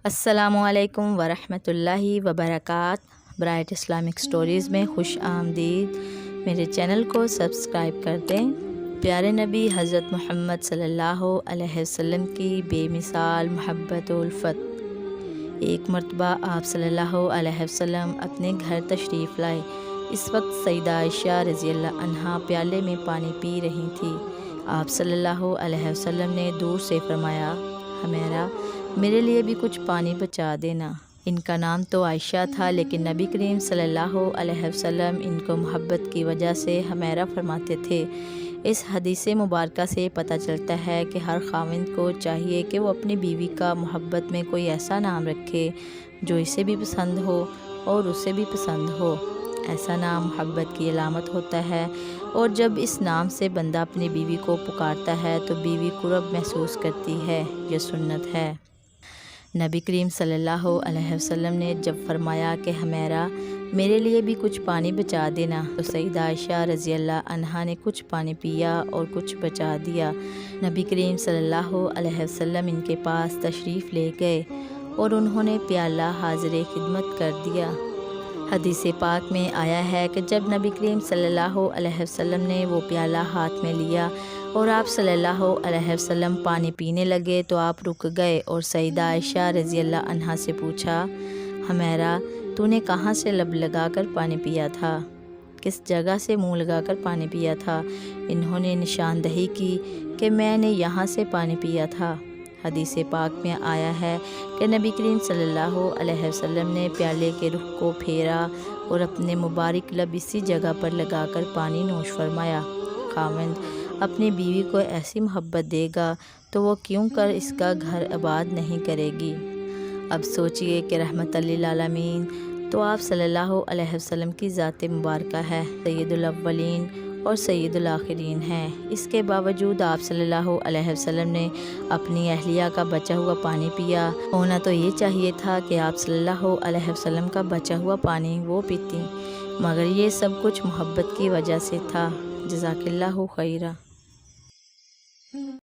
السلام علیکم ورحمۃ اللہ وبرکاتہ۔ برائٹ اسلامک سٹوریز میں خوش آمدید۔ میرے چینل کو سبسکرائب کر دیں۔ پیارے نبی حضرت محمد صلی اللہ علیہ وسلم کی بے مثال محبت و الفت۔ ایک مرتبہ آپ صلی اللہ علیہ وسلم اپنے گھر تشریف لائے۔ اس وقت سیدہ عائشہ رضی اللہ عنہا پیالے میں پانی پی رہی تھی۔ آپ صلی اللہ علیہ وسلم نے دور سے فرمایا، حمیرہ میرے لیے بھی کچھ پانی بچا دینا۔ ان کا نام تو عائشہ تھا، لیکن نبی کریم صلی اللہ علیہ وسلم ان کو محبت کی وجہ سے حمیرہ فرماتے تھے۔ اس حدیث مبارکہ سے پتہ چلتا ہے کہ ہر خاوند کو چاہیے کہ وہ اپنی بیوی کا محبت میں کوئی ایسا نام رکھے جو اسے بھی پسند ہو اور اسے بھی پسند ہو۔ ایسا نام محبت کی علامت ہوتا ہے، اور جب اس نام سے بندہ اپنی بیوی کو پکارتا ہے تو بیوی قرب محسوس کرتی ہے۔ یہ سنت ہے۔ نبی کریم صلی اللہ علیہ وسلم نے جب فرمایا کہ حمیرہ میرے لیے بھی کچھ پانی بچا دینا، تو سیدہ عائشہ رضی اللہ عنہا نے کچھ پانی پیا اور کچھ بچا دیا۔ نبی کریم صلی اللہ علیہ وسلم ان کے پاس تشریف لے گئے اور انہوں نے پیالہ حاضر خدمت کر دیا۔ حدیث پاک میں آیا ہے کہ جب نبی کریم صلی اللہ علیہ وسلم نے وہ پیالہ ہاتھ میں لیا اور آپ صلی اللہ علیہ وسلم پانی پینے لگے تو آپ رک گئے اور سیدہ عائشہ رضی اللہ عنہا سے پوچھا، حمیرہ تو نے کہاں سے لب لگا کر پانی پیا تھا؟ کس جگہ سے منہ لگا کر پانی پیا تھا؟ انہوں نے نشاندہی کی کہ میں نے یہاں سے پانی پیا تھا۔ حدیث پاک میں آیا ہے کہ نبی کریم صلی اللہ علیہ وسلم نے پیالے کے رخ کو پھیرا اور اپنے مبارک لب اسی جگہ پر لگا کر پانی نوش فرمایا۔ خاوند اپنی بیوی کو ایسی محبت دے گا تو وہ کیوں کر اس کا گھر آباد نہیں کرے گی؟ اب سوچئے کہ رحمت للعالمین تو آپ صلی اللہ علیہ وسلم کی ذات مبارکہ ہے، سید الاولین اور سید الآخرین ہیں۔ اس کے باوجود آپ صلی اللہ علیہ وسلم نے اپنی اہلیہ کا بچا ہوا پانی پیا۔ ہونا تو یہ چاہیے تھا کہ آپ صلی اللہ علیہ وسلم کا بچا ہوا پانی وہ پیتی، مگر یہ سب کچھ محبت کی وجہ سے تھا۔ جزاک اللہ خیرہ۔